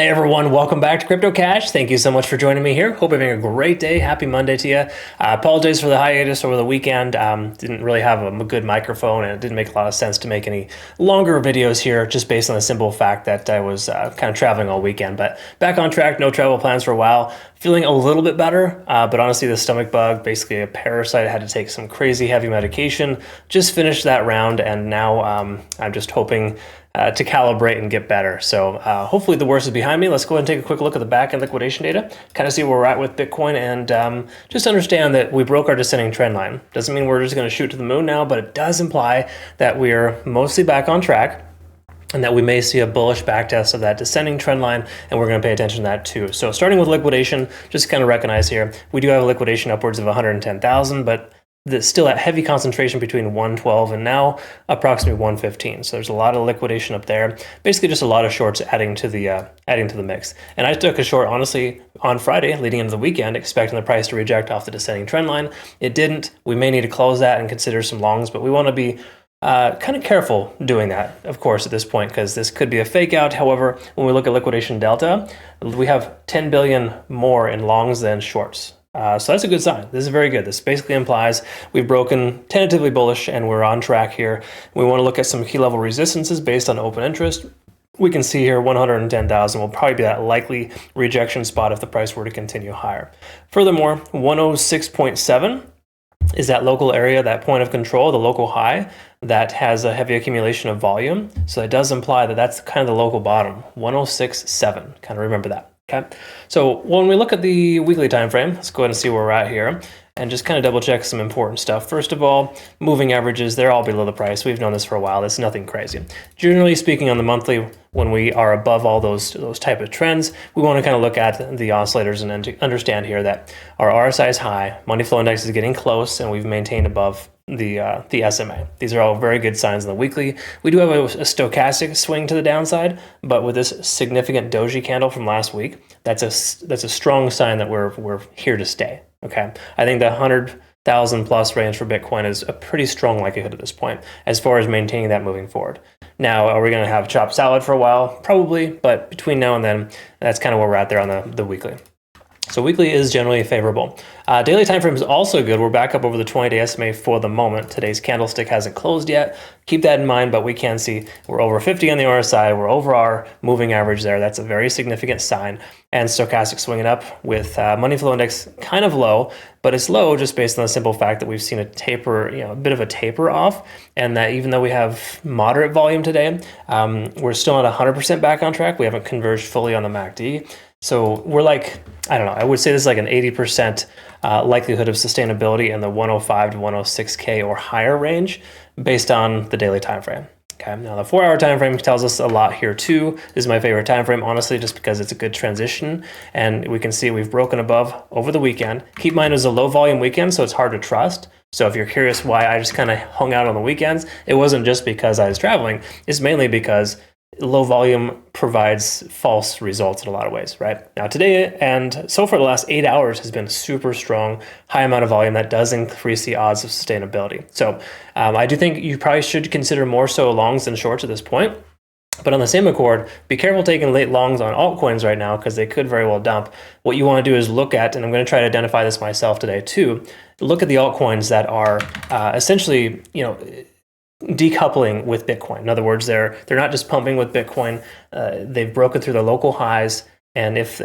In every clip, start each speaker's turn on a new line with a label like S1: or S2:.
S1: Hey everyone, welcome back to Crypto Cash. Thank you so much for joining me here. Hope you're having a great day. Happy Monday to you. Apologize for the hiatus over the weekend. Didn't really have a good microphone and it didn't make a lot of sense to make any longer videos here just based on the simple fact that I was kind of traveling all weekend. But back on track, no travel plans for a while. Feeling a little bit better, but honestly the stomach bug, basically a parasite, I had to take some crazy heavy medication. Just finished that round and now I'm just hoping to calibrate and get better. So hopefully the worst is behind me. Let's go ahead and take a quick look at the back end liquidation data, kind of see where we're at with Bitcoin, and just understand that we broke our descending trend line. Doesn't mean we're just going to shoot to the moon now, but it does imply that we're mostly back on track and that we may see a bullish backtest of that descending trend line, and we're going to pay attention to that too. So starting with liquidation, just kind of recognize here, we do have a liquidation upwards of 110,000, but there's still that heavy concentration between 112 and now approximately 115. So there's a lot of liquidation up there. Basically just a lot of shorts adding to the mix. And I took a short, honestly, on Friday leading into the weekend, expecting the price to reject off the descending trend line. It didn't. We may need to close that and consider some longs, but we want to be kind of careful doing that, of course, at this point, because this could be a fake out. However, when we look at liquidation delta, we have 10 billion more in longs than shorts. So that's a good sign. This is very good. This basically implies we've broken tentatively bullish and we're on track here. We want to look at some key level resistances based on open interest. We can see here 110,000 will probably be that likely rejection spot if the price were to continue higher. Furthermore, 106.7 is that local area, that point of control, the local high that has a heavy accumulation of volume. So it does imply that that's kind of the local bottom, 106.7. Kind of remember that. Okay, so when we look at the weekly time frame, let's go ahead and see where we're at here and just kind of double check some important stuff. First of all, moving averages, they're all below the price. We've known this for a while. It's nothing crazy. Generally speaking, on the monthly, when we are above all those type of trends, we want to kind of look at the oscillators and understand here that our RSI is high, money flow index is getting close, and we've maintained above the SMA. These are all very good signs in the weekly. We do have a stochastic swing to the downside, but with this significant doji candle from last week, that's a strong sign that we're here to stay. Okay, I think the 100,000 plus range for Bitcoin is a pretty strong likelihood at this point as far as maintaining that moving forward. Now, are we going to have chopped salad for a while? Probably, but between now and then, that's kind of where we're at there on the weekly. So weekly is generally favorable. Daily time frame is also good. We're back up over the 20-day SMA for the moment. Today's candlestick hasn't closed yet. Keep that in mind, but we can see we're over 50 on the RSI. We're over our moving average there. That's a very significant sign. And stochastic swinging up with money flow index kind of low, but it's low just based on the simple fact that we've seen a taper, a bit of a taper off, and that even though we have moderate volume today, we're still not 100% back on track. We haven't converged fully on the MACD. So we're like, I don't know, I would say this is like an 80% likelihood of sustainability in the 105 to 106K or higher range based on the daily time frame. Okay, now the 4-hour time frame tells us a lot here too. This is my favorite time frame, honestly, just because it's a good transition, and we can see we've broken above over the weekend. Keep in mind it was a low volume weekend, so it's hard to trust. So if you're curious why I just kind of hung out on the weekends, it wasn't just because I was traveling. It's mainly because low volume provides false results in a lot of ways, right? Now today and so far the last 8 hours has been super strong, high amount of volume that does increase the odds of sustainability. So I do think you probably should consider more so longs than shorts at this point. But on the same accord, be careful taking late longs on altcoins right now because they could very well dump. What you want to do is look at, and I'm going to try to identify this myself today too, look at the altcoins that are essentially, decoupling with Bitcoin. In other words, they're not just pumping with Bitcoin. They've broken through the local highs, and if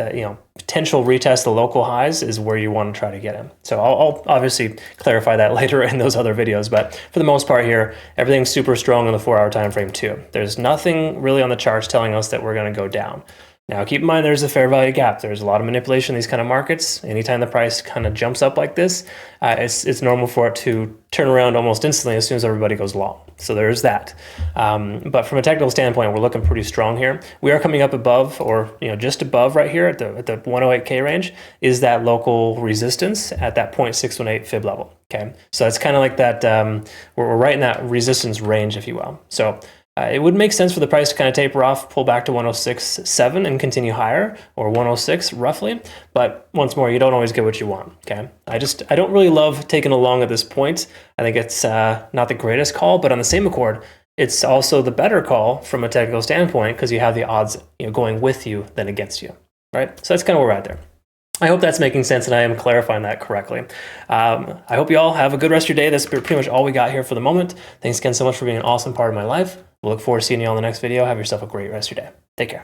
S1: potential retest the local highs is where you want to try to get in. So I'll obviously clarify that later in those other videos, but for the most part here, everything's super strong on the 4-hour time frame too. There's nothing really on the charts telling us that we're going to go down. Now, keep in mind there's a fair value gap. There's a lot of manipulation in these kind of markets. Anytime the price kind of jumps up like this, it's normal for it to turn around almost instantly as soon as everybody goes long. So there's that. But from a technical standpoint, we're looking pretty strong here. We are coming up above, or just above right here at the 108K range is that local resistance at that 0.618 fib level. Okay, so it's kind of like that. We're right in that resistance range, if you will. So it would make sense for the price to kind of taper off, pull back to 106.7 and continue higher, or 106 roughly. But once more, you don't always get what you want. Okay, I don't really love taking a long at this point. I think it's not the greatest call, but on the same accord, it's also the better call from a technical standpoint because you have the odds going with you than against you, right? So that's kind of where we're at there. I hope that's making sense and I am clarifying that correctly. I hope you all have a good rest of your day. That's pretty much all we got here for the moment. Thanks again so much for being an awesome part of my life. We'll look forward to seeing you on the next video. Have yourself a great rest of your day. Take care.